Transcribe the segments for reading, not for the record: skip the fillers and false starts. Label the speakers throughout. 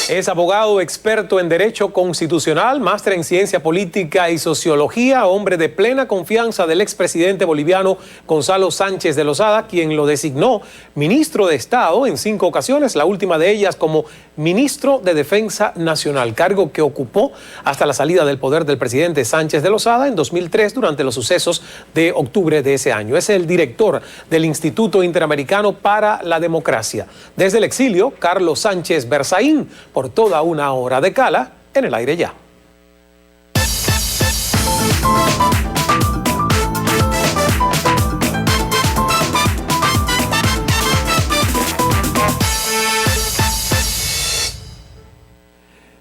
Speaker 1: Es abogado experto en Derecho Constitucional, máster en Ciencia Política y Sociología, hombre de plena confianza del expresidente boliviano Gonzalo Sánchez de Lozada, quien lo designó ministro de Estado en 5 ocasiones, la última de ellas como ministro de Defensa Nacional, cargo que ocupó hasta la salida del poder del presidente Sánchez de Lozada en 2003 durante los sucesos de octubre de ese año. Es el director del Instituto Interamericano para la Democracia. Desde el exilio, Carlos Sánchez Berzaín, por toda una hora de Cala en el aire ya.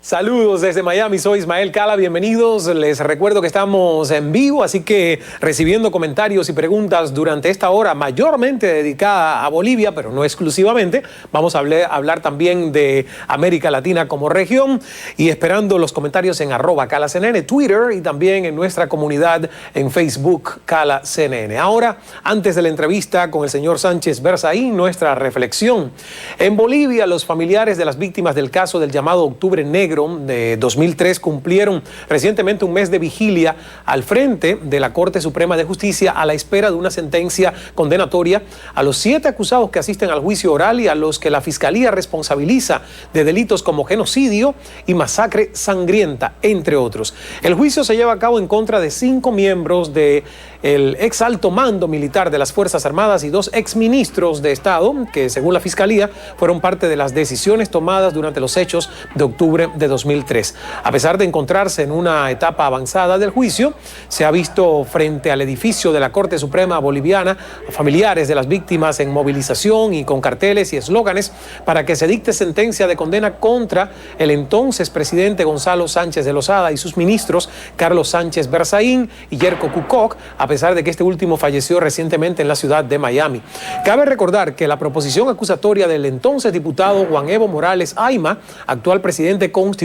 Speaker 1: Saludos desde Miami, soy Ismael Cala, bienvenidos. Les recuerdo que estamos en vivo, así que recibiendo comentarios y preguntas durante esta hora mayormente dedicada a Bolivia, pero no exclusivamente. Vamos a hablar también de América Latina como región y esperando los comentarios en @CalaCNN, Twitter y también en nuestra comunidad en Facebook, CalaCNN. Ahora, antes de la entrevista con el señor Sánchez Berzaín, nuestra reflexión. En Bolivia, los familiares de las víctimas del caso del llamado Octubre Negro de 2003 cumplieron recientemente un mes de vigilia al frente de la Corte Suprema de Justicia a la espera de una sentencia condenatoria a los 7 acusados que asisten al juicio oral y a los que la Fiscalía responsabiliza de delitos como genocidio y masacre sangrienta, entre otros. El juicio se lleva a cabo en contra de 5 miembros del ex alto mando militar de las Fuerzas Armadas y 2 exministros de Estado que, según la Fiscalía, fueron parte de las decisiones tomadas durante los hechos de octubre de 2003. A pesar de encontrarse en una etapa avanzada del juicio, se ha visto frente al edificio de la Corte Suprema Boliviana a familiares de las víctimas en movilización y con carteles y eslóganes para que se dicte sentencia de condena contra el entonces presidente Gonzalo Sánchez de Lozada y sus ministros Carlos Sánchez Berzaín y Yerko Kukoc, a pesar de que este último falleció recientemente en la ciudad de Miami. Cabe recordar que la proposición acusatoria del entonces diputado Juan Evo Morales Ayma, actual presidente constitucional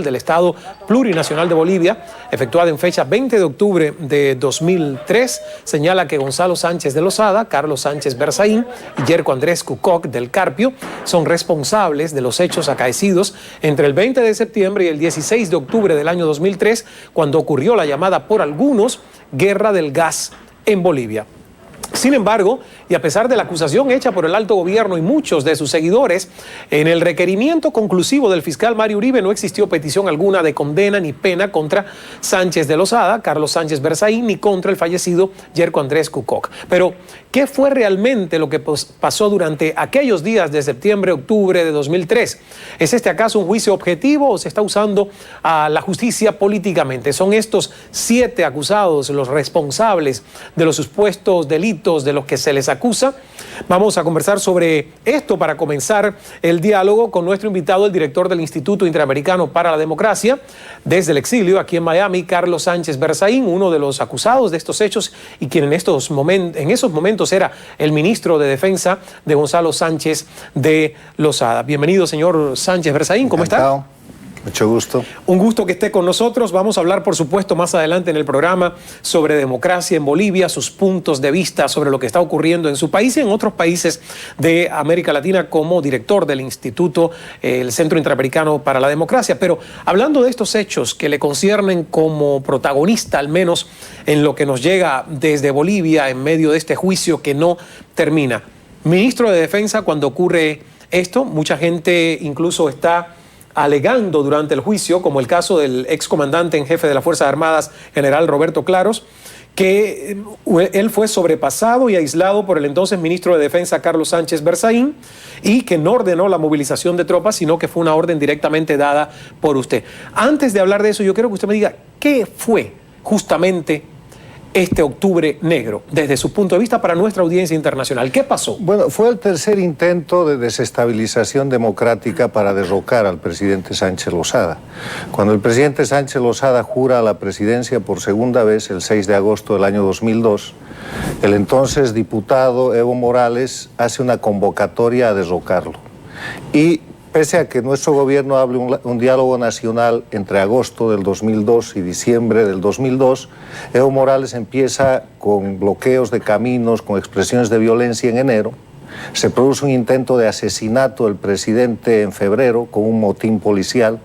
Speaker 1: del Estado Plurinacional de Bolivia, efectuada en fecha 20 de octubre de 2003, señala que Gonzalo Sánchez de Lozada, Carlos Sánchez Berzaín y Yerko Andrés Kukoc del Carpio son responsables de los hechos acaecidos entre el 20 de septiembre y el 16 de octubre del año 2003, cuando ocurrió la llamada por algunos Guerra del Gas en Bolivia. Sin embargo, y a pesar de la acusación hecha por el alto gobierno y muchos de sus seguidores, en el requerimiento conclusivo del fiscal Mario Uribe no existió petición alguna de condena ni pena contra Sánchez de Lozada, Carlos Sánchez Berzaín, ni contra el fallecido Yerko Andrés Kukoc. Pero, ¿qué fue realmente lo que pasó durante aquellos días de septiembre, octubre de 2003? ¿Es este acaso un juicio objetivo o se está usando a la justicia políticamente? ¿Son estos 7 acusados los responsables de los supuestos delitos de los que se les acusa? Vamos a conversar sobre esto para comenzar el diálogo con nuestro invitado, el director del Instituto Interamericano para la Democracia, desde el exilio aquí en Miami, Carlos Sánchez Berzaín, uno de los acusados de estos hechos y quien en esos momentos era el ministro de Defensa de Gonzalo Sánchez de Lozada. Bienvenido, señor Sánchez Berzaín, ¿cómo está?
Speaker 2: Mucho gusto.
Speaker 1: Un gusto que esté con nosotros. Vamos a hablar, por supuesto, más adelante en el programa sobre democracia en Bolivia, sus puntos de vista sobre lo que está ocurriendo en su país y en otros países de América Latina como director del Instituto, el Centro Interamericano para la Democracia. Pero hablando de estos hechos que le conciernen como protagonista, al menos en lo que nos llega desde Bolivia en medio de este juicio que no termina. Ministro de Defensa, cuando ocurre esto, mucha gente incluso está alegando durante el juicio, como el caso del excomandante en jefe de las Fuerzas Armadas, general Roberto Claros, que él fue sobrepasado y aislado por el entonces ministro de Defensa, Carlos Sánchez Berzaín, y que no ordenó la movilización de tropas, sino que fue una orden directamente dada por usted. Antes de hablar de eso, yo quiero que usted me diga qué fue justamente este octubre negro, desde su punto de vista para nuestra audiencia internacional. ¿Qué pasó?
Speaker 2: Bueno, fue el tercer intento de desestabilización democrática para derrocar al presidente Sánchez Lozada. Cuando el presidente Sánchez Lozada jura la presidencia por segunda vez, el 6 de agosto del año 2002, el entonces diputado Evo Morales hace una convocatoria a derrocarlo. Y pese a que nuestro gobierno hable un diálogo nacional entre agosto del 2002 y diciembre del 2002, Evo Morales empieza con bloqueos de caminos, con expresiones de violencia en enero, Se produce un intento de asesinato del presidente en febrero con un motín policial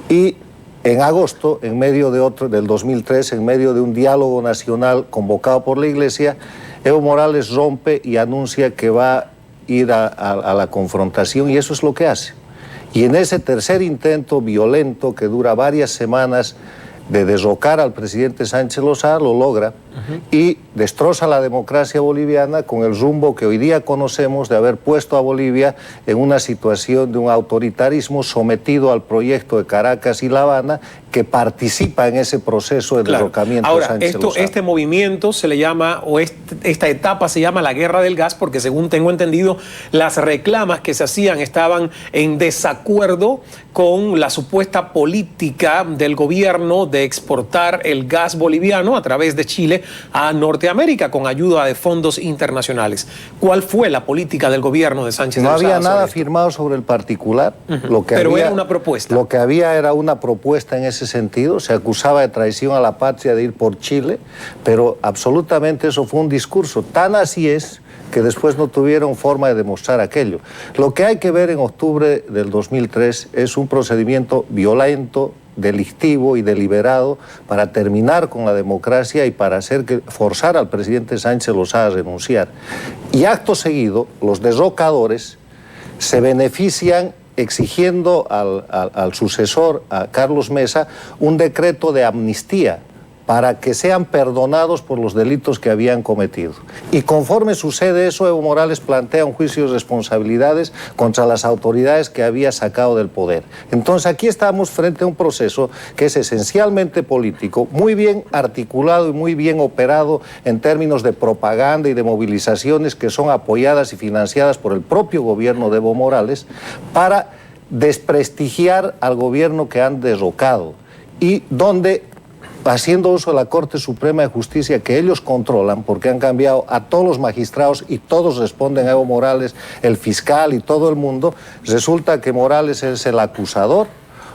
Speaker 2: y en agosto, en medio del 2003, en medio de un diálogo nacional convocado por la Iglesia, Evo Morales rompe y anuncia que va a ir a la confrontación, y eso es lo que hace. Y en ese tercer intento violento que dura varias semanas de derrocar al presidente Sánchez Lozada, lo logra y destroza la democracia boliviana con el rumbo que hoy día conocemos de haber puesto a Bolivia en una situación de un autoritarismo sometido al proyecto de Caracas y La Habana, que participa en ese proceso de derrocamiento de Sánchez Lozada.
Speaker 1: Este movimiento se le llama, o esta etapa se llama la guerra del gas, porque según tengo entendido, las reclamas que se hacían estaban en desacuerdo con la supuesta política del gobierno de exportar el gas boliviano a través de Chile a Norteamérica con ayuda de fondos internacionales. ¿Cuál fue la política del gobierno de Sánchez Lozada?
Speaker 2: No había nada firmado sobre el particular.
Speaker 1: Pero era una propuesta.
Speaker 2: Lo que había era una propuesta en ese sentido. Se acusaba de traición a la patria de ir por Chile, pero absolutamente eso fue un discurso. Tan así es que después no tuvieron forma de demostrar aquello. Lo que hay que ver en octubre del 2003 es un procedimiento violento, delictivo y deliberado para terminar con la democracia y para forzar al presidente Sánchez Lozada a renunciar. Y acto seguido, los derrocadores se benefician exigiendo al sucesor, a Carlos Mesa, un decreto de amnistía para que sean perdonados por los delitos que habían cometido. Y conforme sucede eso, Evo Morales plantea un juicio de responsabilidades contra las autoridades que había sacado del poder. Entonces aquí estamos frente a un proceso que es esencialmente político, muy bien articulado y muy bien operado en términos de propaganda y de movilizaciones que son apoyadas y financiadas por el propio gobierno de Evo Morales para desprestigiar al gobierno que han derrocado y donde, haciendo uso de la Corte Suprema de Justicia que ellos controlan, porque han cambiado a todos los magistrados y todos responden a Evo Morales, el fiscal y todo el mundo, resulta que Morales es el acusador,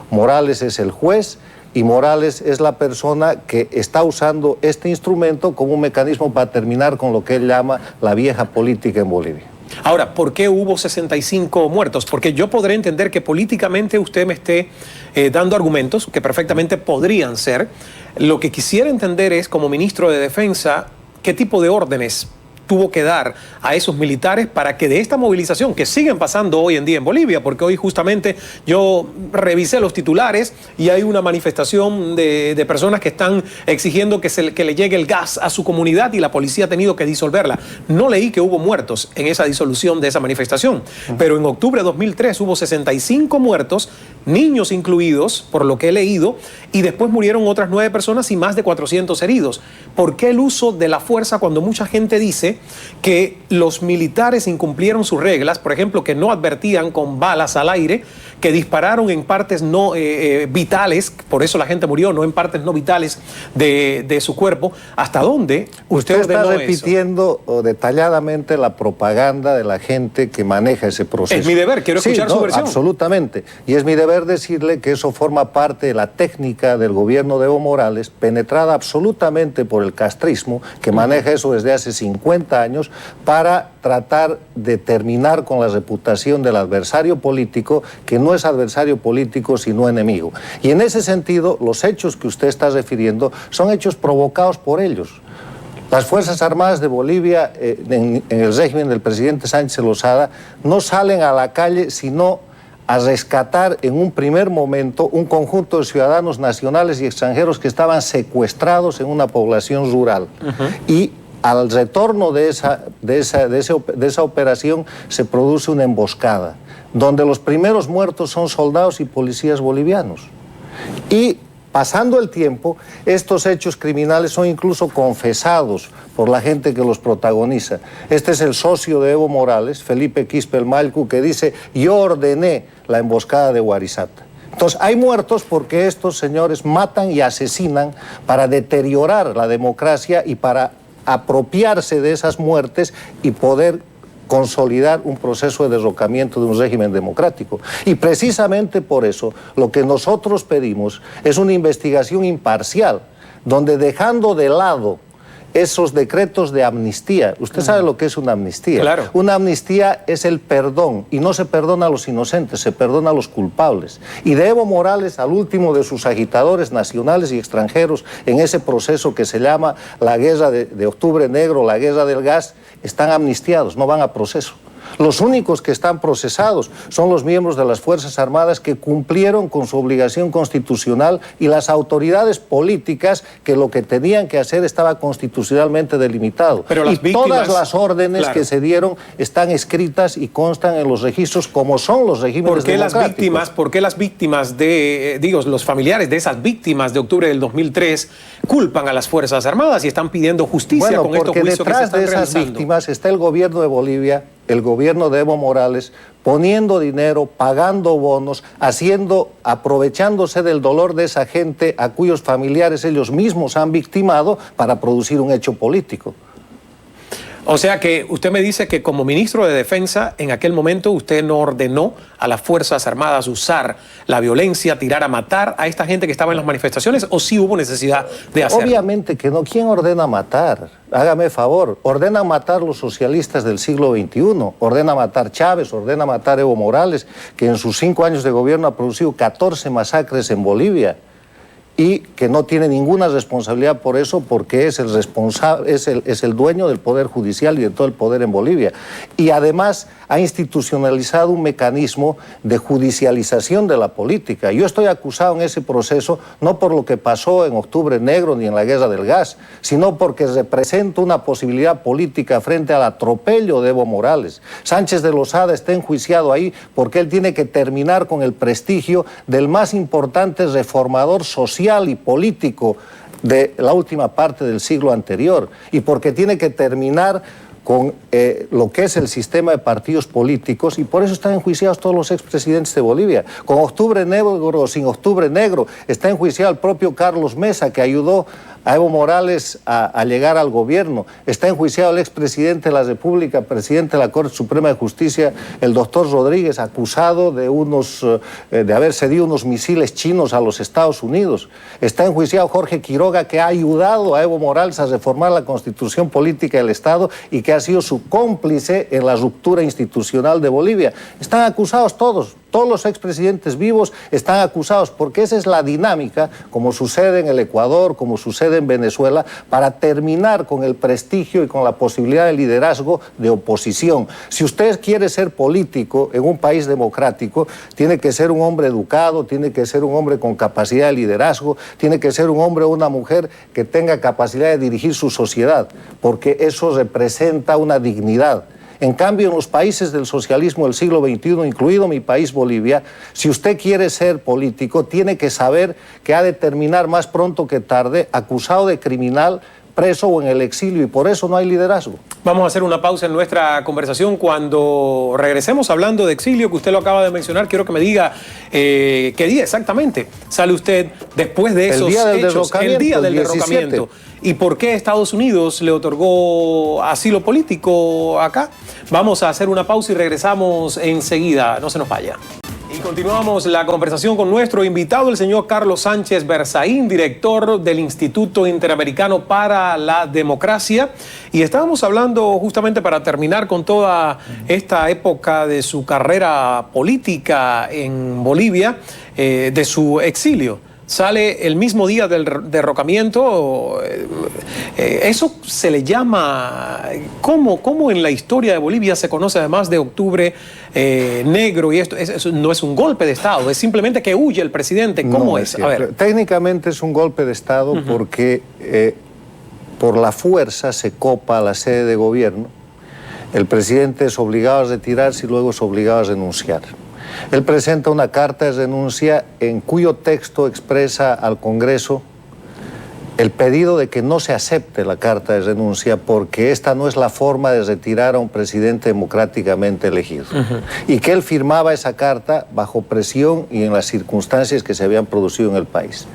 Speaker 2: Morales es el juez y Morales es la persona que está usando este instrumento como un mecanismo para terminar con lo que él llama la vieja política en Bolivia.
Speaker 1: Ahora, ¿por qué hubo 65 muertos? Porque yo podré entender que políticamente usted me esté dando argumentos que perfectamente podrían ser. Lo que quisiera entender es, como ministro de Defensa, ¿qué tipo de órdenes tuvo que dar a esos militares para que de esta movilización que siguen pasando hoy en día en Bolivia? Porque hoy justamente yo revisé los titulares y hay una manifestación de personas que están exigiendo que le llegue el gas a su comunidad y la policía ha tenido que disolverla. No leí que hubo muertos en esa disolución de esa manifestación, pero en octubre de 2003 hubo 65 muertos, niños incluidos, por lo que he leído, y después murieron otras 9 personas y más de 400 heridos. ¿Por qué el uso de la fuerza cuando mucha gente dice que los militares incumplieron sus reglas, por ejemplo, que no advertían con balas al aire, que dispararon en partes no vitales, por eso la gente murió, no en partes no vitales de su cuerpo? ¿Hasta dónde
Speaker 2: usted está repitiendo detalladamente la propaganda de la gente que maneja ese proceso?
Speaker 1: Es mi deber, quiero escuchar su versión.
Speaker 2: Absolutamente. Y es mi deber decirle que eso forma parte de la técnica del gobierno de Evo Morales, penetrada absolutamente por el castrismo, que maneja eso desde hace 50 años, para tratar de terminar con la reputación del adversario político, que no es adversario político sino enemigo. Y en ese sentido, los hechos que usted está refiriendo son hechos provocados por ellos. Las Fuerzas Armadas de Bolivia, en el régimen del presidente Sánchez Lozada, no salen a la calle sino a rescatar en un primer momento un conjunto de ciudadanos nacionales y extranjeros que estaban secuestrados en una población rural. Y al retorno de esa operación se produce una emboscada, donde los primeros muertos son soldados y policías bolivianos. Y pasando el tiempo, estos hechos criminales son incluso confesados por la gente que los protagoniza. Este es el socio de Evo Morales, Felipe Quispel Malcu, que dice: yo ordené la emboscada de Huarizata. Entonces, hay muertos porque estos señores matan y asesinan para deteriorar la democracia y para apropiarse de esas muertes y poder consolidar un proceso de derrocamiento de un régimen democrático. Y precisamente por eso lo que nosotros pedimos es una investigación imparcial, donde, dejando de lado esos decretos de amnistía. Usted sabe lo que es una amnistía.
Speaker 1: Claro.
Speaker 2: Una amnistía es el perdón, y no se perdona a los inocentes, se perdona a los culpables. Y de Evo Morales al último de sus agitadores nacionales y extranjeros en ese proceso que se llama la guerra de Octubre Negro, la guerra del gas, están amnistiados, no van a proceso. Los únicos que están procesados son los miembros de las Fuerzas Armadas que cumplieron con su obligación constitucional y las autoridades políticas que lo que tenían que hacer estaba constitucionalmente delimitado.
Speaker 1: Pero las víctimas,
Speaker 2: todas las órdenes
Speaker 1: claro,
Speaker 2: que se dieron están escritas y constan en los registros como son los regímenes democráticos.
Speaker 1: ¿Por qué las víctimas de, los familiares de esas víctimas de octubre del 2003 culpan a las Fuerzas Armadas y están pidiendo justicia con estos juicios que se están realizando?
Speaker 2: Porque detrás de esas víctimas está el gobierno de Bolivia, el gobierno de Evo Morales, poniendo dinero, pagando bonos, aprovechándose del dolor de esa gente a cuyos familiares ellos mismos han victimado para producir un hecho político.
Speaker 1: O sea que usted me dice que como ministro de Defensa, en aquel momento usted no ordenó a las Fuerzas Armadas usar la violencia, tirar a matar a esta gente que estaba en las manifestaciones, ¿o sí hubo necesidad de hacerlo?
Speaker 2: Obviamente que no. ¿Quién ordena matar? Hágame favor. Ordena matar los socialistas del siglo XXI. Ordena matar Chávez, ordena matar Evo Morales, que en sus 5 años de gobierno ha producido 14 masacres en Bolivia. Y que no tiene ninguna responsabilidad por eso, porque es el responsable, es el dueño del poder judicial y de todo el poder en Bolivia. Y además ha institucionalizado un mecanismo de judicialización de la política. Yo estoy acusado en ese proceso no por lo que pasó en Octubre Negro ni en la guerra del gas, sino porque represento una posibilidad política frente al atropello de Evo Morales. Sánchez de Lozada está enjuiciado ahí porque él tiene que terminar con el prestigio del más importante reformador social y político de la última parte del siglo anterior, y porque tiene que terminar con lo que es el sistema de partidos políticos, y por eso están enjuiciados todos los expresidentes de Bolivia. Con Octubre Negro o sin Octubre Negro, está enjuiciado el propio Carlos Mesa, que ayudó a Evo Morales a llegar al gobierno. Está enjuiciado el expresidente de la República, presidente de la Corte Suprema de Justicia, el doctor Rodríguez, acusado de haber cedido unos misiles chinos a los Estados Unidos. Está enjuiciado Jorge Quiroga, que ha ayudado a Evo Morales a reformar la Constitución Política del Estado y que ha sido su cómplice en la ruptura institucional de Bolivia. Están acusados todos. Todos los expresidentes vivos están acusados, porque esa es la dinámica, como sucede en el Ecuador, como sucede en Venezuela, para terminar con el prestigio y con la posibilidad de liderazgo de oposición. Si usted quiere ser político en un país democrático, tiene que ser un hombre educado, tiene que ser un hombre con capacidad de liderazgo, tiene que ser un hombre o una mujer que tenga capacidad de dirigir su sociedad, porque eso representa una dignidad. En cambio, en los países del socialismo del siglo XXI, incluido mi país Bolivia, si usted quiere ser político, tiene que saber que ha de terminar más pronto que tarde acusado de criminal, preso o en el exilio, y por eso no hay liderazgo.
Speaker 1: Vamos a hacer una pausa en nuestra conversación. Cuando regresemos hablando de exilio, que usted lo acaba de mencionar, quiero que me diga qué día exactamente sale usted después de esos hechos, el día del derrocamiento. ¿Y por qué Estados Unidos le otorgó asilo político acá? Vamos a hacer una pausa y regresamos enseguida. No se nos vaya. Y continuamos la conversación con nuestro invitado, el señor Carlos Sánchez Berzaín, director del Instituto Interamericano para la Democracia. Y estábamos hablando, justamente para terminar con toda esta época de su carrera política en Bolivia, de su exilio. Sale el mismo día del derrocamiento. Eso se le llama... ¿Cómo en la historia de Bolivia se conoce, además de Octubre Negro? Y esto no es un golpe de Estado, es simplemente que huye el presidente. ¿Cómo
Speaker 2: no
Speaker 1: es?
Speaker 2: A ver. Técnicamente es un golpe de Estado porque por la fuerza se copa la sede de gobierno. El presidente es obligado a retirarse y luego es obligado a renunciar. Él presenta una carta de renuncia en cuyo texto expresa al Congreso el pedido de que no se acepte la carta de renuncia porque esta no es la forma de retirar a un presidente democráticamente elegido. Y que él firmaba esa carta bajo presión y en las circunstancias que se habían producido en el país.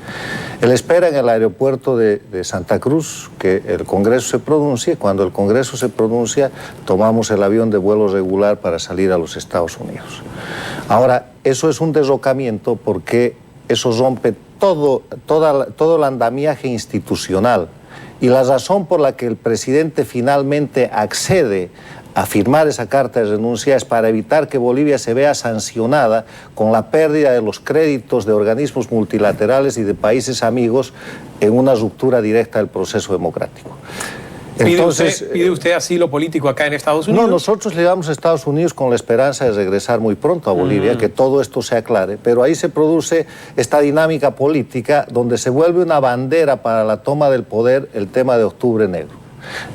Speaker 2: Él espera en el aeropuerto de Santa Cruz que el Congreso se pronuncie. Cuando el Congreso se pronuncia, tomamos el avión de vuelo regular para salir a los Estados Unidos. Ahora, eso es un derrocamiento porque eso rompe todo el andamiaje institucional Y la razón por la que el presidente finalmente accede a firmar esa carta de renuncia es para evitar que Bolivia se vea sancionada con la pérdida de los créditos de organismos multilaterales y de países amigos en una ruptura directa del proceso democrático. Entonces,
Speaker 1: ¿Pide usted asilo político acá en Estados Unidos?
Speaker 2: No, nosotros le damos a Estados Unidos con la esperanza de regresar muy pronto a Bolivia, que todo esto se aclare, pero ahí se produce esta dinámica política donde se vuelve una bandera para la toma del poder el tema de Octubre Negro.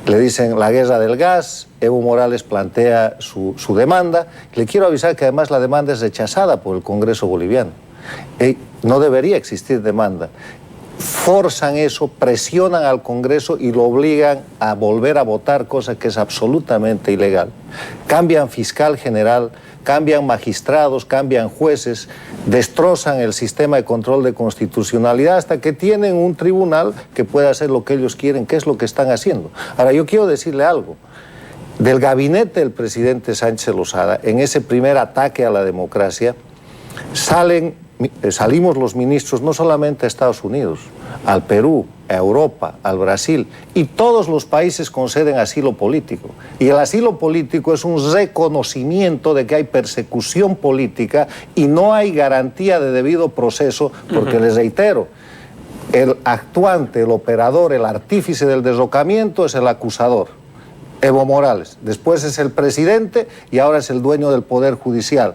Speaker 2: Le dicen la guerra del gas, Evo Morales plantea su demanda. Le quiero avisar que además la demanda es rechazada por el Congreso boliviano. No debería existir demanda. Forzan eso, presionan al Congreso y lo obligan a volver a votar, cosa que es absolutamente ilegal. Cambian fiscal general, cambian magistrados, cambian jueces, destrozan el sistema de control de constitucionalidad hasta que tienen un tribunal que puede hacer lo que ellos quieren, que es lo que están haciendo. Ahora, yo quiero decirle algo. Del gabinete del presidente Sánchez Lozada, en ese primer ataque a la democracia, salimos los ministros no solamente a Estados Unidos, al Perú, a Europa, al Brasil, y todos los países conceden asilo político. Y el asilo político es un reconocimiento de que hay persecución política y no hay garantía de debido proceso, porque les reitero, el actuante, el operador, el artífice del derrocamiento es el acusador, Evo Morales. Después es el presidente y ahora es el dueño del Poder Judicial.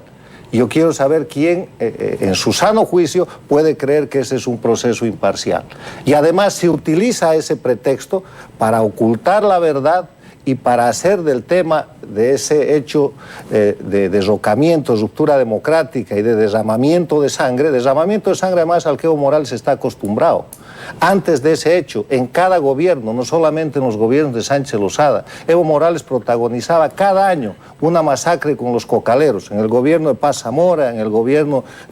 Speaker 2: Yo quiero saber quién, en su sano juicio, puede creer que ese es un proceso imparcial. Y además se utiliza ese pretexto para ocultar la verdad y para hacer del tema de ese hecho de derrocamiento, ruptura democrática y de derramamiento de sangre además al que Evo Morales está acostumbrado. Antes de ese hecho, en cada gobierno, no solamente en los gobiernos de Sánchez Lozada, Evo Morales protagonizaba cada año una masacre con los cocaleros, en el gobierno de Paz Zamora, en el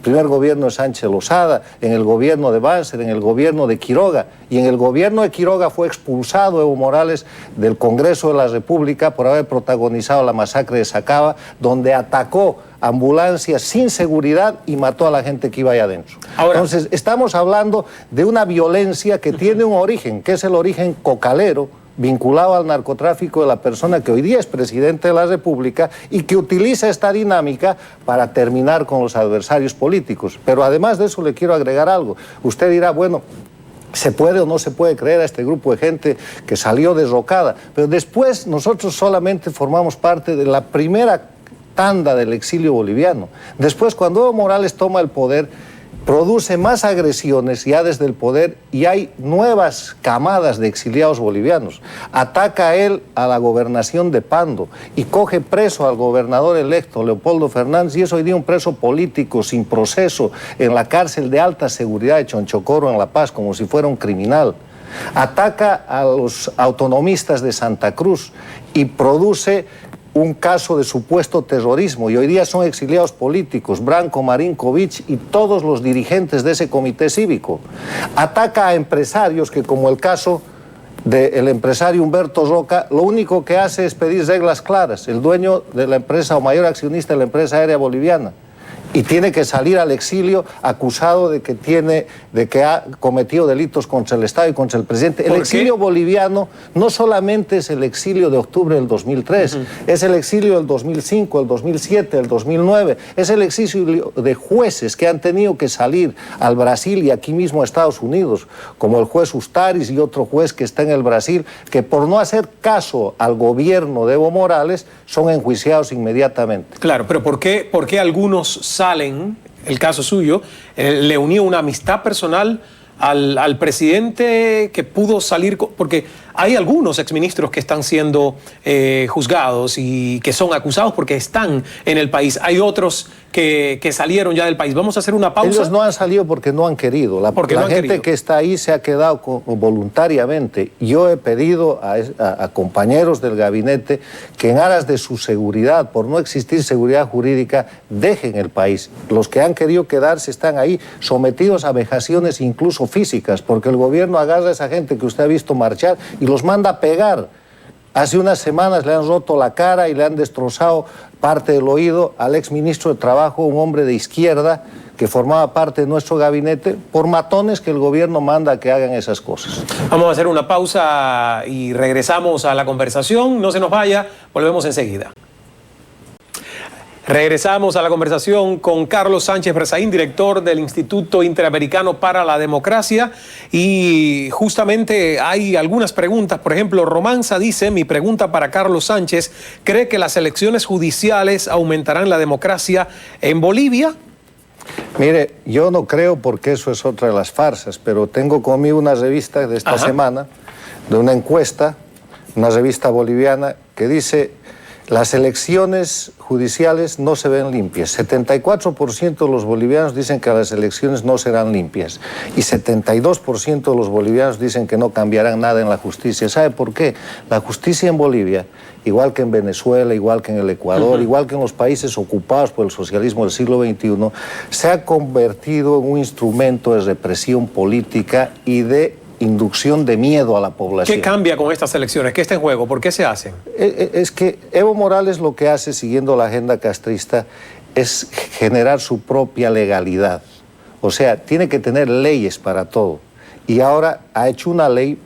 Speaker 2: primer gobierno de Sánchez Lozada, en el gobierno de Banzer, en el gobierno de Quiroga, y en el gobierno de Quiroga fue expulsado Evo Morales del Congreso de la República por haber protagonizado la masacre de Sacaba, donde atacó ambulancias sin seguridad y mató a la gente que iba ahí adentro. Ahora, entonces, estamos hablando de una violencia que tiene un origen, que es el origen cocalero, vinculado al narcotráfico de la persona que hoy día es presidente de la República y que utiliza esta dinámica para terminar con los adversarios políticos. Pero además de eso le quiero agregar algo. Usted dirá, bueno, ¿se puede o no se puede creer a este grupo de gente que salió derrocada? Pero después nosotros solamente formamos parte de la primera tanda del exilio boliviano. Después, cuando Evo Morales toma el poder, produce más agresiones ya desde el poder y hay nuevas camadas de exiliados bolivianos. Ataca a él a la gobernación de Pando y coge preso al gobernador electo, Leopoldo Fernández, y es hoy día un preso político sin proceso en la cárcel de alta seguridad de Chonchocoro en La Paz, como si fuera un criminal. Ataca a los autonomistas de Santa Cruz y produce un caso de supuesto terrorismo, y hoy día son exiliados políticos, Branko Marinkovic y todos los dirigentes de ese comité cívico. Ataca a empresarios que, como el caso del empresario Humberto Roca, lo único que hace es pedir reglas claras, el dueño de la empresa o mayor accionista de la empresa aérea boliviana, y tiene que salir al exilio acusado de que ha cometido delitos contra el Estado y contra el presidente. El exilio boliviano no solamente es el exilio de octubre del 2003, es el exilio del 2005, el 2007, el 2009, es el exilio de jueces que han tenido que salir al Brasil y aquí mismo a Estados Unidos, como el juez Ustaris y otro juez que está en el Brasil, que por no hacer caso al gobierno de Evo Morales son enjuiciados inmediatamente.
Speaker 1: Claro, pero ¿por qué algunos salen, el caso suyo, le unió una amistad personal al presidente que pudo salir, porque hay algunos exministros que están siendo juzgados y que son acusados porque están en el país. Hay otros que salieron ya del país. Vamos a hacer una pausa.
Speaker 2: Ellos no han salido porque no han querido. La gente que está ahí se ha quedado voluntariamente. Yo he pedido a compañeros del gabinete que en aras de su seguridad, por no existir seguridad jurídica, dejen el país. Los que han querido quedarse están ahí sometidos a vejaciones incluso físicas, porque el gobierno agarra a esa gente que usted ha visto marchar y los manda a pegar. Hace unas semanas le han roto la cara y le han destrozado parte del oído al exministro de Trabajo, un hombre de izquierda que formaba parte de nuestro gabinete, por matones que el gobierno manda que hagan esas cosas.
Speaker 1: Vamos a hacer una pausa y regresamos a la conversación. No se nos vaya, volvemos enseguida. Regresamos a la conversación con Carlos Sánchez Berzaín, director del Instituto Interamericano para la Democracia. Y justamente hay algunas preguntas. Por ejemplo, Romanza dice, mi pregunta para Carlos Sánchez, ¿cree que las elecciones judiciales aumentarán la democracia en Bolivia?
Speaker 2: Mire, yo no creo porque eso es otra de las farsas, pero tengo conmigo una revista de esta semana, de una encuesta, una revista boliviana, que dice: las elecciones judiciales no se ven limpias. 74% de los bolivianos dicen que las elecciones no serán limpias y 72% de los bolivianos dicen que no cambiarán nada en la justicia. ¿Sabe por qué? La justicia en Bolivia, igual que en Venezuela, igual que en el Ecuador, igual que en los países ocupados por el socialismo del siglo XXI, se ha convertido en un instrumento de represión política y de inducción de miedo a la población.
Speaker 1: ¿Qué cambia con estas elecciones? ¿Qué está en juego? ¿Por qué se hacen?
Speaker 2: Es que Evo Morales lo que hace, siguiendo la agenda castrista, es generar su propia legalidad. O sea, tiene que tener leyes para todo. Y ahora ha hecho una ley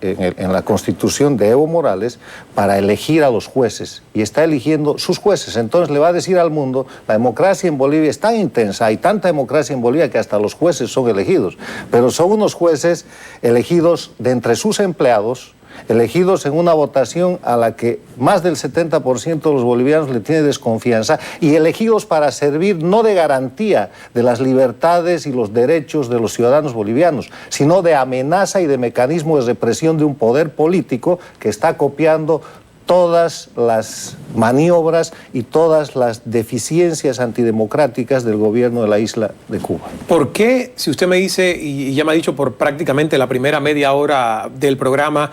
Speaker 2: en la constitución de Evo Morales para elegir a los jueces. Y está eligiendo sus jueces. Entonces le va a decir al mundo, la democracia en Bolivia es tan intensa, hay tanta democracia en Bolivia que hasta los jueces son elegidos. Pero son unos jueces elegidos de entre sus empleados, elegidos en una votación a la que más del 70% de los bolivianos le tiene desconfianza, y elegidos para servir no de garantía de las libertades y los derechos de los ciudadanos bolivianos, sino de amenaza y de mecanismo de represión de un poder político que está copiando todas las maniobras y todas las deficiencias antidemocráticas del gobierno de la isla de Cuba.
Speaker 1: ¿Por qué, si usted me dice, y ya me ha dicho por prácticamente la primera media hora del programa,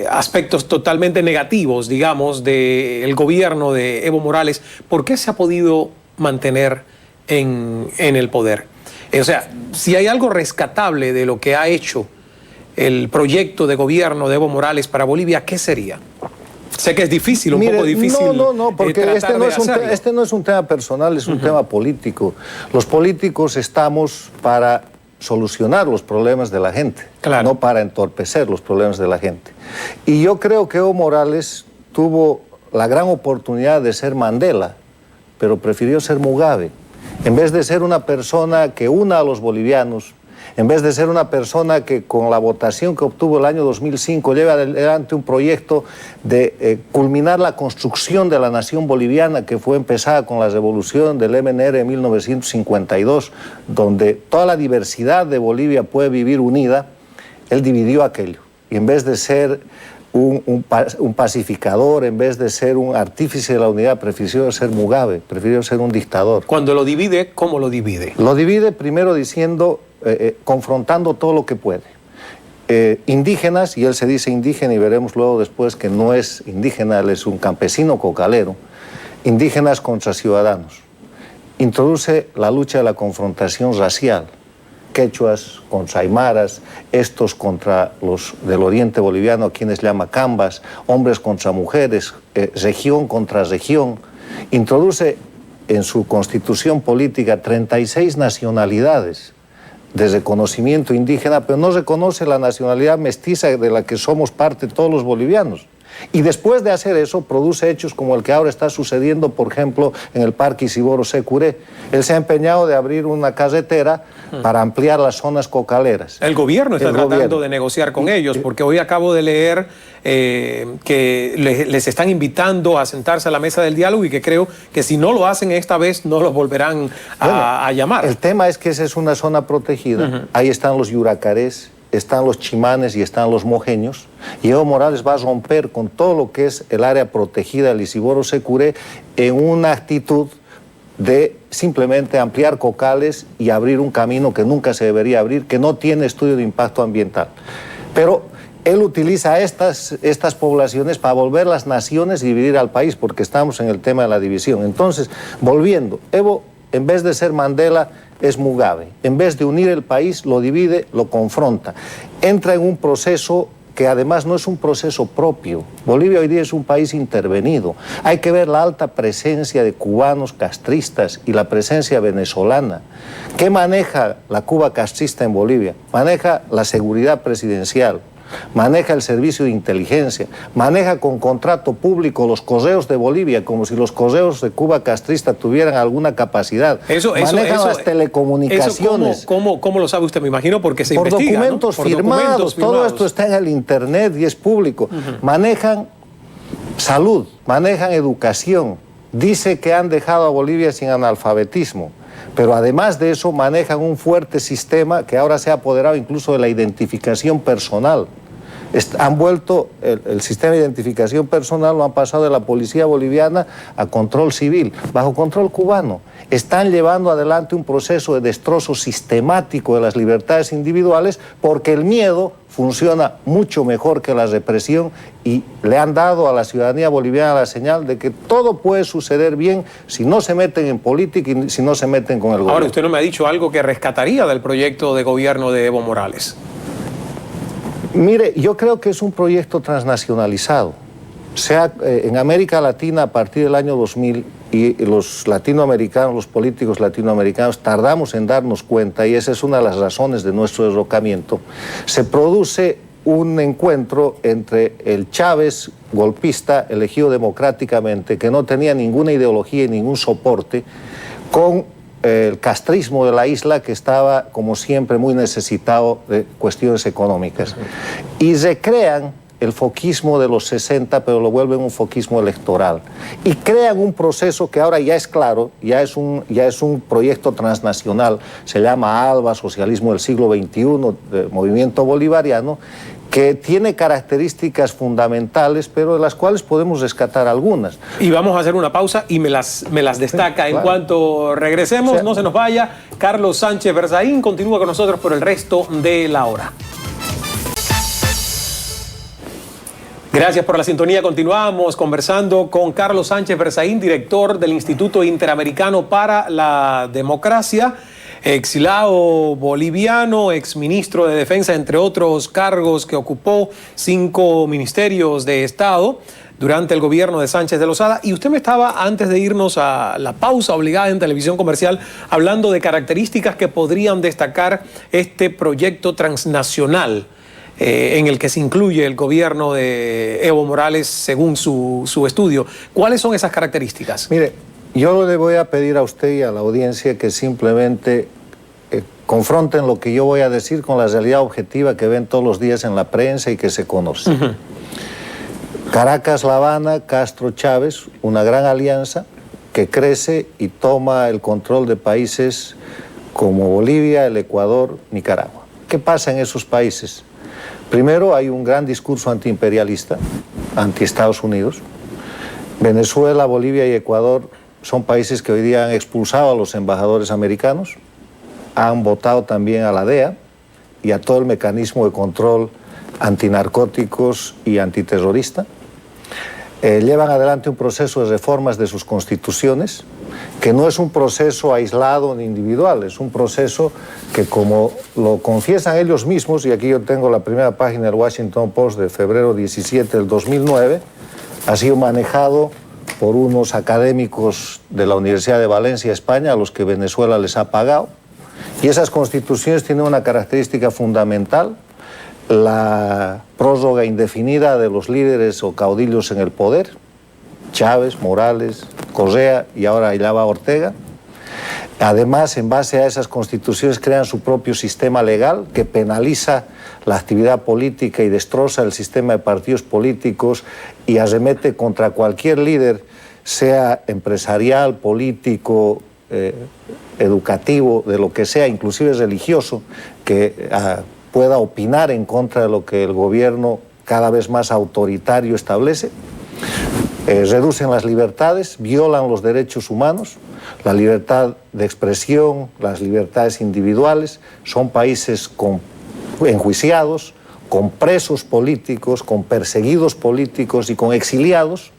Speaker 1: aspectos totalmente negativos, digamos, del gobierno de Evo Morales, ¿por qué se ha podido mantener en el poder? O sea, si hay algo rescatable de lo que ha hecho el proyecto de gobierno de Evo Morales para Bolivia, ¿qué sería? Sé que es difícil, un poco difícil.
Speaker 2: No, porque este no es un tema personal, es un tema político. Los políticos estamos para solucionar los problemas de la gente, no para entorpecer los problemas de la gente. Y yo creo que Evo Morales tuvo la gran oportunidad de ser Mandela, pero prefirió ser Mugabe. En vez de ser una persona que una a los bolivianos, en vez de ser una persona que con la votación que obtuvo el año 2005 lleva adelante un proyecto de culminar la construcción de la nación boliviana, que fue empezada con la revolución del MNR en 1952, donde toda la diversidad de Bolivia puede vivir unida, él dividió aquello. Y en vez de ser un pacificador, en vez de ser un artífice de la unidad, prefirió ser Mugabe, prefirió ser un dictador.
Speaker 1: Cuando lo divide, ¿cómo lo divide?
Speaker 2: Lo divide primero diciendo, confrontando todo lo que puede. Indígenas, y él se dice indígena y veremos luego después que no es indígena, él es un campesino cocalero, indígenas contra ciudadanos. Introduce la lucha de la confrontación racial, quechuas contra aymaras, estos contra los del oriente boliviano, a quienes llama cambas, hombres contra mujeres, región contra región. Introduce en su constitución política 36 nacionalidades de reconocimiento indígena, pero no reconoce la nacionalidad mestiza de la que somos parte todos los bolivianos. Y después de hacer eso, produce hechos como el que ahora está sucediendo, por ejemplo, en el Parque Isidoro Securé. Él se ha empeñado de abrir una carretera para ampliar las zonas cocaleras.
Speaker 1: El gobierno está tratando de negociar con ellos, porque hoy acabo de leer que les están invitando a sentarse a la mesa del diálogo y que creo que si no lo hacen esta vez, no los volverán a llamar.
Speaker 2: El tema es que esa es una zona protegida. Ahí están los yuracarés, están los chimanes y están los mojeños, y Evo Morales va a romper con todo lo que es el área protegida del Isidoro Securé en una actitud de simplemente ampliar cocales y abrir un camino que nunca se debería abrir, que no tiene estudio de impacto ambiental. Pero él utiliza estas poblaciones para volver las naciones y dividir al país, porque estamos en el tema de la división. Entonces, volviendo, Evo, en vez de ser Mandela, es Mugabe. En vez de unir el país, lo divide, lo confronta. Entra en un proceso que además no es un proceso propio. Bolivia hoy día es un país intervenido. Hay que ver la alta presencia de cubanos castristas y la presencia venezolana. ¿Qué maneja la Cuba castrista en Bolivia? Maneja la seguridad presidencial, maneja el servicio de inteligencia, maneja con contrato público los correos de Bolivia, como si los correos de Cuba castrista tuvieran alguna capacidad. Manejan las telecomunicaciones.
Speaker 1: ¿Cómo lo sabe usted? Me imagino porque se
Speaker 2: por
Speaker 1: investiga,
Speaker 2: documentos,
Speaker 1: ¿no?
Speaker 2: firmados, todo esto está en el internet y es público. Manejan salud, manejan educación. Dice que han dejado a Bolivia sin analfabetismo. Pero además de eso manejan un fuerte sistema que ahora se ha apoderado incluso de la identificación personal. Han vuelto el sistema de identificación personal, lo han pasado de la policía boliviana a control civil, bajo control cubano. Están llevando adelante un proceso de destrozo sistemático de las libertades individuales porque el miedo funciona mucho mejor que la represión y le han dado a la ciudadanía boliviana la señal de que todo puede suceder bien si no se meten en política y si no se meten con el gobierno.
Speaker 1: Ahora, usted no me ha dicho algo que rescataría del proyecto de gobierno de Evo Morales.
Speaker 2: Mire, yo creo que es un proyecto transnacionalizado. En América Latina, a partir del año 2000, y los latinoamericanos, los políticos latinoamericanos, tardamos en darnos cuenta, y esa es una de las razones de nuestro derrocamiento, se produce un encuentro entre el Chávez golpista, elegido democráticamente, que no tenía ninguna ideología y ningún soporte, con el castrismo de la isla, que estaba, como siempre, muy necesitado de cuestiones económicas. Y recrean el foquismo de los 60, pero lo vuelven un foquismo electoral. Y crean un proceso que ahora ya es claro, ya es un proyecto transnacional, se llama ALBA, Socialismo del Siglo XXI, Movimiento Bolivariano, que tiene características fundamentales, pero de las cuales podemos rescatar algunas.
Speaker 1: Y vamos a hacer una pausa y me las destaca. Sí, claro. En cuanto regresemos, o sea, no se nos vaya. Carlos Sánchez Berzaín continúa con nosotros por el resto de la hora. Gracias por la sintonía. Continuamos conversando con Carlos Sánchez Berzaín, director del Instituto Interamericano para la Democracia, exilado boliviano, exministro de Defensa, entre otros cargos que ocupó 5 ministerios de Estado durante el gobierno de Sánchez de Lozada. Y usted me estaba, antes de irnos a la pausa obligada en televisión comercial, hablando de características que podrían destacar este proyecto transnacional en el que se incluye el gobierno de Evo Morales según su estudio. ¿Cuáles son esas características?
Speaker 2: Mire, yo le voy a pedir a usted y a la audiencia que simplemente confronten lo que yo voy a decir con la realidad objetiva que ven todos los días en la prensa y que se conoce. Caracas, La Habana, Castro, Chávez, una gran alianza que crece y toma el control de países como Bolivia, el Ecuador, Nicaragua. ¿Qué pasa en esos países? Primero, hay un gran discurso antiimperialista, anti-Estados Unidos. Venezuela, Bolivia y Ecuador son países que hoy día han expulsado a los embajadores americanos, han votado también a la DEA y a todo el mecanismo de control antinarcóticos y antiterrorista. Llevan adelante un proceso de reformas de sus constituciones, que no es un proceso aislado ni individual, es un proceso que, como lo confiesan ellos mismos, y aquí yo tengo la primera página del Washington Post de febrero 17 del 2009, ha sido manejado por unos académicos de la Universidad de Valencia, España, a los que Venezuela les ha pagado. Y esas constituciones tienen una característica fundamental: la prórroga indefinida de los líderes o caudillos en el poder, Chávez, Morales, Correa y ahora allá va Ortega. Además, en base a esas constituciones crean su propio sistema legal que penaliza la actividad política y destroza el sistema de partidos políticos y arremete contra cualquier líder, sea empresarial, político, educativo, de lo que sea, inclusive religioso, que pueda opinar en contra de lo que el gobierno cada vez más autoritario establece. Reducen las libertades, violan los derechos humanos, la libertad de expresión, las libertades individuales. Son países con enjuiciados, con presos políticos, con perseguidos políticos y con exiliados.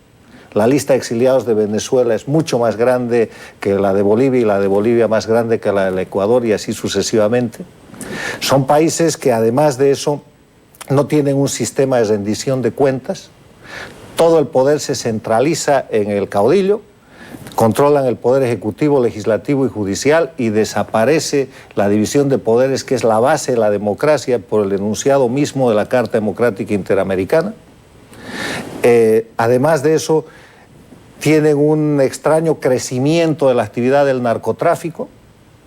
Speaker 2: La lista de exiliados de Venezuela es mucho más grande que la de Bolivia y la de Bolivia más grande que la del Ecuador y así sucesivamente. Son países que, además de eso, no tienen un sistema de rendición de cuentas, todo el poder se centraliza en el caudillo, controlan el poder ejecutivo, legislativo y judicial y desaparece la división de poderes que es la base de la democracia por el enunciado mismo de la Carta Democrática Interamericana. Además de eso, tienen un extraño crecimiento de la actividad del narcotráfico.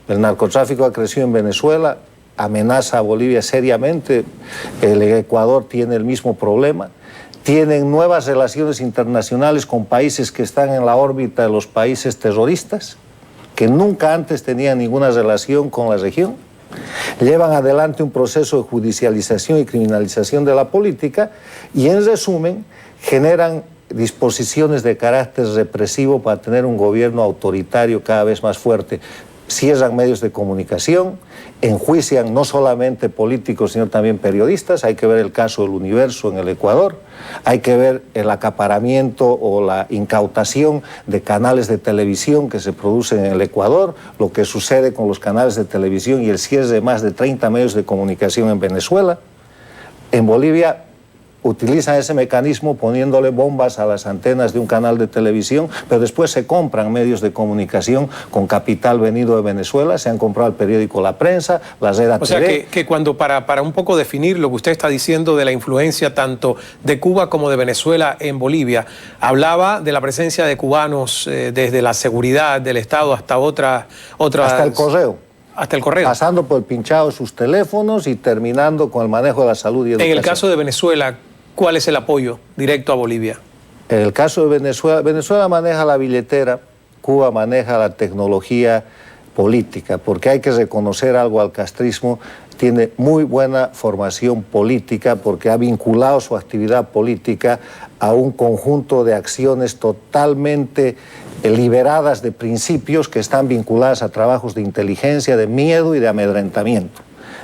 Speaker 2: El narcotráfico ha crecido en Venezuela, amenaza a Bolivia seriamente, el Ecuador tiene el mismo problema. Tienen nuevas relaciones internacionales con países que están en la órbita de los países terroristas, que nunca antes tenían ninguna relación con la región. Llevan adelante un proceso de judicialización y criminalización de la política y, en resumen, generan disposiciones de carácter represivo para tener un gobierno autoritario cada vez más fuerte. Cierran medios de comunicación, enjuician no solamente políticos, sino también periodistas. Hay que ver el caso del Universo en el Ecuador, hay que ver el acaparamiento o la incautación de canales de televisión que se producen en el Ecuador, lo que sucede con los canales de televisión y el cierre de más de 30 medios de comunicación en Venezuela. En Bolivia utilizan ese mecanismo poniéndole bombas a las antenas de un canal de televisión, pero después se compran medios de comunicación con capital venido de Venezuela, se han comprado el periódico La Prensa, la Red ATV.
Speaker 1: O sea que cuando para un poco definir lo que usted está diciendo de la influencia tanto de Cuba como de Venezuela en Bolivia, hablaba de la presencia de cubanos desde la seguridad del Estado hasta otras...
Speaker 2: Hasta el correo.
Speaker 1: Hasta el correo.
Speaker 2: Pasando por el pinchado de sus teléfonos y terminando con el manejo de la salud y educación.
Speaker 1: En el caso de Venezuela, ¿cuál es el apoyo directo a Bolivia?
Speaker 2: En el caso de Venezuela, Venezuela maneja la billetera, Cuba maneja la tecnología política, porque hay que reconocer algo al castrismo, tiene muy buena formación política porque ha vinculado su actividad política a un conjunto de acciones totalmente liberadas de principios que están vinculadas a trabajos de inteligencia, de miedo y de amedrentamiento.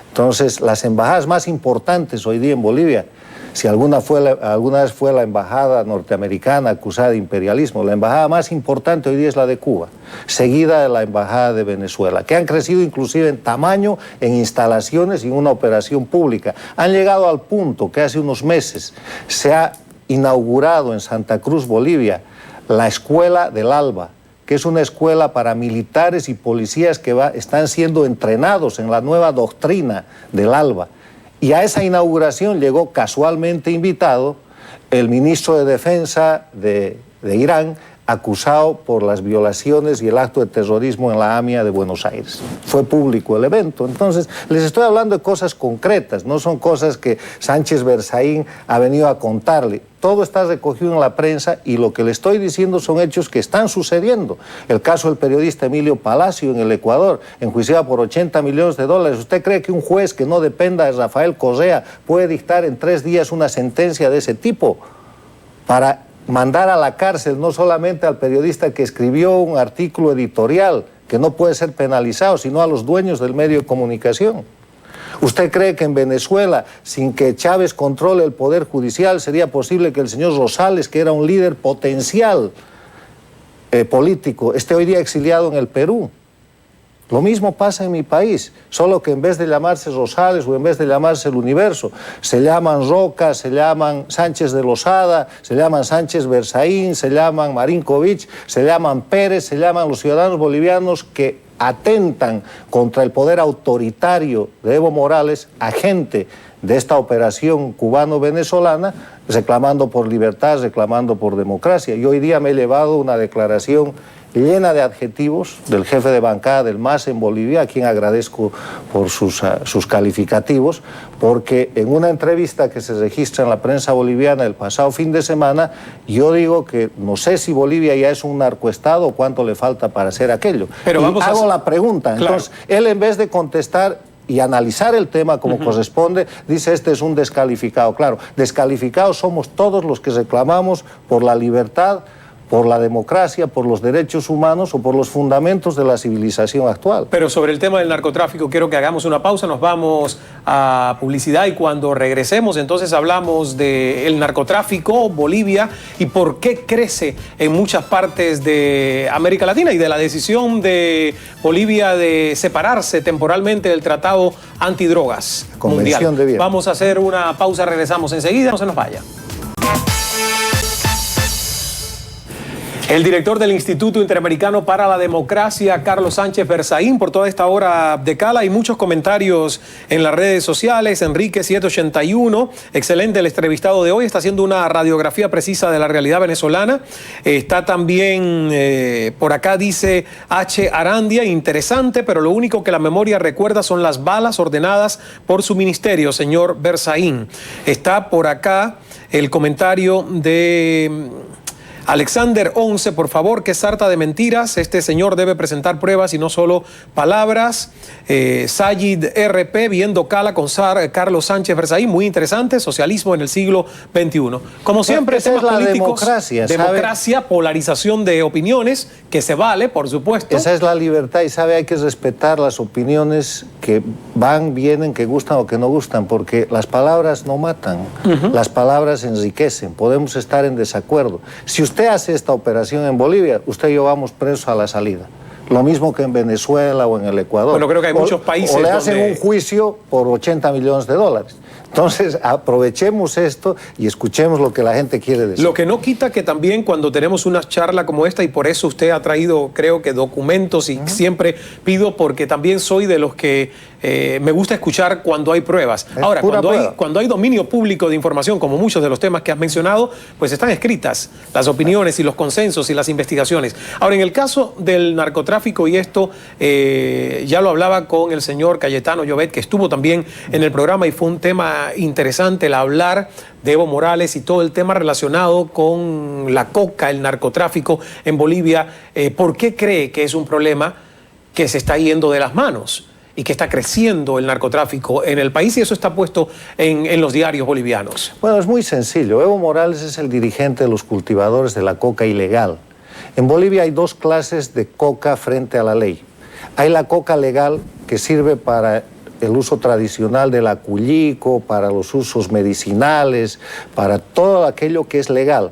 Speaker 2: Entonces, las embajadas más importantes hoy día en Bolivia, si alguna vez fue la embajada norteamericana acusada de imperialismo, la embajada más importante hoy día es la de Cuba, seguida de la embajada de Venezuela, que han crecido inclusive en tamaño, en instalaciones y en una operación pública. Han llegado al punto que hace unos meses se ha inaugurado en Santa Cruz, Bolivia, la Escuela del Alba, que es una escuela para militares y policías que están siendo entrenados en la nueva doctrina del Alba. Y a esa inauguración llegó casualmente invitado el ministro de Defensa de Irán, acusado por las violaciones y el acto de terrorismo en la AMIA de Buenos Aires. Fue público el evento. Entonces, les estoy hablando de cosas concretas, no son cosas que Sánchez Berzaín ha venido a contarle. Todo está recogido en la prensa y lo que le estoy diciendo son hechos que están sucediendo. El caso del periodista Emilio Palacio en el Ecuador, enjuiciado por $80 millones. ¿Usted cree que un juez que no dependa de Rafael Correa puede dictar en 3 días una sentencia de ese tipo para mandar a la cárcel no solamente al periodista que escribió un artículo editorial que no puede ser penalizado, sino a los dueños del medio de comunicación? ¿Usted cree que en Venezuela, sin que Chávez controle el poder judicial, sería posible que el señor Rosales, que era un líder potencial político, esté hoy día exiliado en el Perú? Lo mismo pasa en mi país, solo que en vez de llamarse Rosales o en vez de llamarse El Universo, se llaman Roca, se llaman Sánchez de Lozada, se llaman Sánchez Berzaín, se llaman Marinkovic, se llaman Pérez, se llaman los ciudadanos bolivianos que atentan contra el poder autoritario de Evo Morales, agente de esta operación cubano-venezolana, reclamando por libertad, reclamando por democracia. Y hoy día me he llevado una declaración llena de adjetivos del jefe de bancada del MAS en Bolivia, a quien agradezco por sus calificativos, porque en una entrevista que se registra en la prensa boliviana el pasado fin de semana, yo digo que no sé si Bolivia ya es un narcoestado o cuánto le falta para hacer aquello. Pero hago la pregunta, claro. Entonces, él en vez de contestar y analizar el tema como corresponde, dice este es un descalificado. Claro, descalificados somos todos los que reclamamos por la libertad, por la democracia, por los derechos humanos o por los fundamentos de la civilización actual.
Speaker 1: Pero sobre el tema del narcotráfico quiero que hagamos una pausa, nos vamos a publicidad y cuando regresemos entonces hablamos del narcotráfico, Bolivia y por qué crece en muchas partes de América Latina y de la decisión de Bolivia de separarse temporalmente del Tratado Antidrogas Mundial.
Speaker 2: De Viena.
Speaker 1: Vamos a hacer una pausa, regresamos enseguida, no se nos vaya. El director del Instituto Interamericano para la Democracia, Carlos Sánchez Berzaín, por toda esta hora de Cala. Hay muchos comentarios en las redes sociales. Enrique 781, excelente el entrevistado de hoy. Está haciendo una radiografía precisa de la realidad venezolana. Está también, por acá dice H. Arandia, interesante, pero lo único que la memoria recuerda son las balas ordenadas por su ministerio, señor Berzaín. Está por acá el comentario de Alexander 11, por favor, que sarta de mentiras. Este señor debe presentar pruebas y no solo palabras. Sayid RP, viendo Cala con Carlos Sánchez Berzaín, muy interesante. Socialismo en el siglo XXI. Como siempre,
Speaker 2: temas políticos,
Speaker 1: democracia, polarización de opiniones, que se vale, por supuesto.
Speaker 2: Esa es la libertad y hay que respetar las opiniones que van, vienen, que gustan o que no gustan, porque las palabras no matan, las palabras enriquecen. Podemos estar en desacuerdo. Si usted hace esta operación en Bolivia, usted y yo vamos presos a la salida. Lo mismo que en Venezuela o en el Ecuador.
Speaker 1: Bueno, creo que hay muchos países
Speaker 2: o le hacen
Speaker 1: donde
Speaker 2: un juicio por 80 millones de dólares. Entonces, aprovechemos esto y escuchemos lo que la gente quiere decir.
Speaker 1: Lo que no quita que también cuando tenemos una charla como esta, y por eso usted ha traído, creo que documentos, y siempre pido, porque también soy de los que me gusta escuchar cuando hay pruebas. Ahora, cuando hay dominio público de información, como muchos de los temas que has mencionado, pues están escritas las opiniones y los consensos y las investigaciones. Ahora, en el caso del narcotráfico, y esto ya lo hablaba con el señor Cayetano Llobet, que estuvo también en el programa y fue un tema interesante el hablar de Evo Morales y todo el tema relacionado con la coca, el narcotráfico en Bolivia. ¿Por qué cree que es un problema que se está yendo de las manos y que está creciendo el narcotráfico en el país? Y eso está puesto en los diarios bolivianos.
Speaker 2: Bueno, es muy sencillo. Evo Morales es el dirigente de los cultivadores de la coca ilegal. En Bolivia hay dos clases de coca frente a la ley. Hay la coca legal, que sirve para el uso tradicional del acullico, para los usos medicinales, para todo aquello que es legal.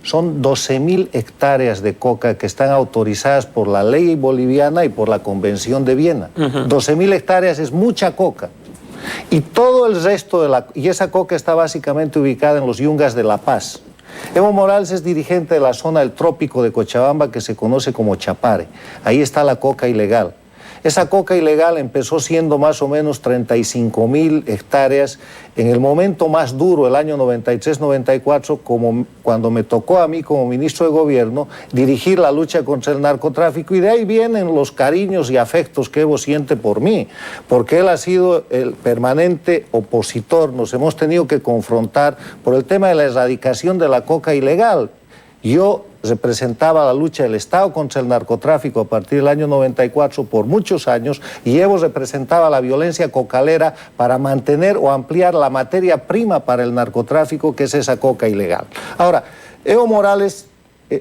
Speaker 2: Son 12.000 hectáreas de coca que están autorizadas por la ley boliviana y por la Convención de Viena. 12.000 hectáreas es mucha coca. Y todo el resto y esa coca está básicamente ubicada en los yungas de La Paz. Evo Morales es dirigente de la zona del trópico de Cochabamba, que se conoce como Chapare. Ahí está la coca ilegal. Esa coca ilegal empezó siendo más o menos 35.000 hectáreas en el momento más duro, el año 93-94, como cuando me tocó a mí como ministro de Gobierno dirigir la lucha contra el narcotráfico, y de ahí vienen los cariños y afectos que Evo siente por mí, porque él ha sido el permanente opositor. Nos hemos tenido que confrontar por el tema de la erradicación de la coca ilegal. Yo representaba la lucha del Estado contra el narcotráfico a partir del año 94 por muchos años, y Evo representaba la violencia cocalera para mantener o ampliar la materia prima para el narcotráfico, que es esa coca ilegal. Ahora, Evo Morales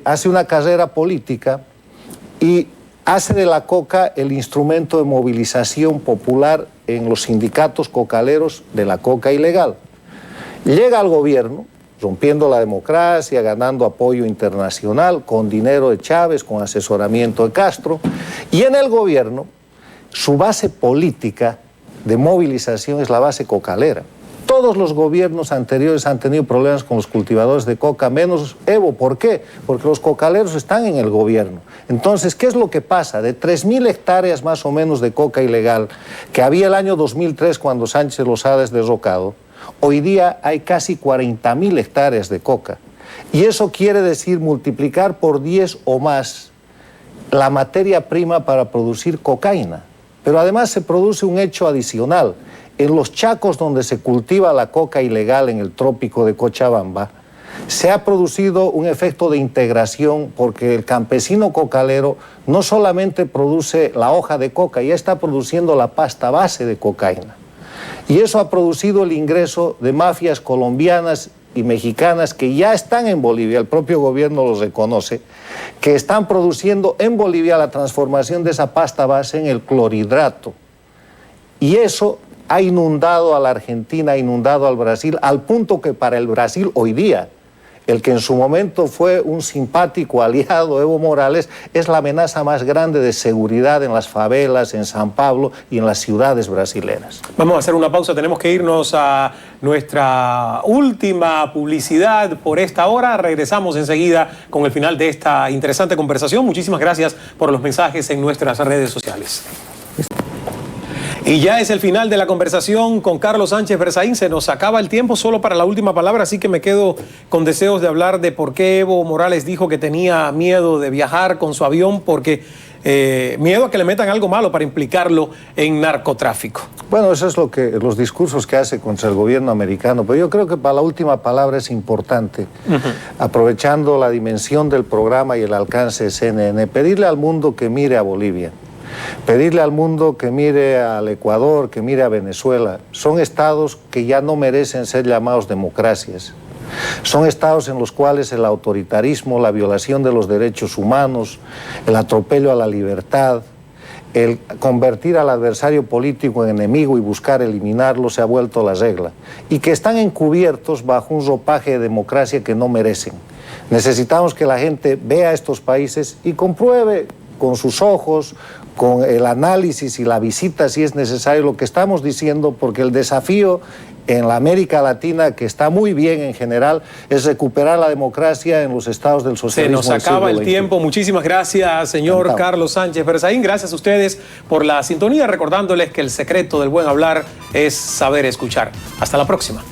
Speaker 2: hace una carrera política y hace de la coca el instrumento de movilización popular en los sindicatos cocaleros de la coca ilegal. Llega al gobierno, rompiendo la democracia, ganando apoyo internacional, con dinero de Chávez, con asesoramiento de Castro, y en el gobierno su base política de movilización es la base cocalera. Todos los gobiernos anteriores han tenido problemas con los cultivadores de coca, menos Evo. ¿Por qué? Porque los cocaleros están en el gobierno. Entonces, ¿qué es lo que pasa? De 3.000 hectáreas más o menos de coca ilegal que había el año 2003 cuando Sánchez Losada es derrocado, hoy día hay casi 40.000 hectáreas de coca. Y eso quiere decir multiplicar por 10 o más la materia prima para producir cocaína. Pero además se produce un hecho adicional. En los chacos donde se cultiva la coca ilegal en el trópico de Cochabamba, se ha producido un efecto de integración, porque el campesino cocalero no solamente produce la hoja de coca, ya está produciendo la pasta base de cocaína. Y eso ha producido el ingreso de mafias colombianas y mexicanas que ya están en Bolivia, el propio gobierno los reconoce, que están produciendo en Bolivia la transformación de esa pasta base en el clorhidrato. Y eso ha inundado a la Argentina, ha inundado al Brasil, al punto que para el Brasil hoy día, el que en su momento fue un simpático aliado, Evo Morales, es la amenaza más grande de seguridad en las favelas, en San Pablo y en las ciudades brasileñas.
Speaker 1: Vamos a hacer una pausa, tenemos que irnos a nuestra última publicidad por esta hora. Regresamos enseguida con el final de esta interesante conversación. Muchísimas gracias por los mensajes en nuestras redes sociales. Y ya es el final de la conversación con Carlos Sánchez Berzaín. Se nos acaba el tiempo solo para la última palabra, así que me quedo con deseos de hablar de por qué Evo Morales dijo que tenía miedo de viajar con su avión, porque miedo a que le metan algo malo para implicarlo en narcotráfico.
Speaker 2: Bueno, eso es lo que los discursos que hace contra el gobierno americano, pero yo creo que para la última palabra es importante, aprovechando la dimensión del programa y el alcance de CNN, pedirle al mundo que mire a Bolivia. Pedirle al mundo que mire al Ecuador, que mire a Venezuela. Son estados que ya no merecen ser llamados democracias. Son estados en los cuales el autoritarismo, la violación de los derechos humanos, el atropello a la libertad, el convertir al adversario político en enemigo y buscar eliminarlo se ha vuelto la regla. Y que están encubiertos bajo un ropaje de democracia que no merecen. Necesitamos que la gente vea estos países y compruebe con sus ojos, con el análisis y la visita si es necesario lo que estamos diciendo, porque el desafío en la América Latina, que está muy bien en general, es recuperar la democracia en los estados del socialismo.
Speaker 1: Se nos acaba el tiempo. Muchísimas gracias, señor Carlos Sánchez Berzaín. Gracias a ustedes por la sintonía, recordándoles que el secreto del buen hablar es saber escuchar. Hasta la próxima.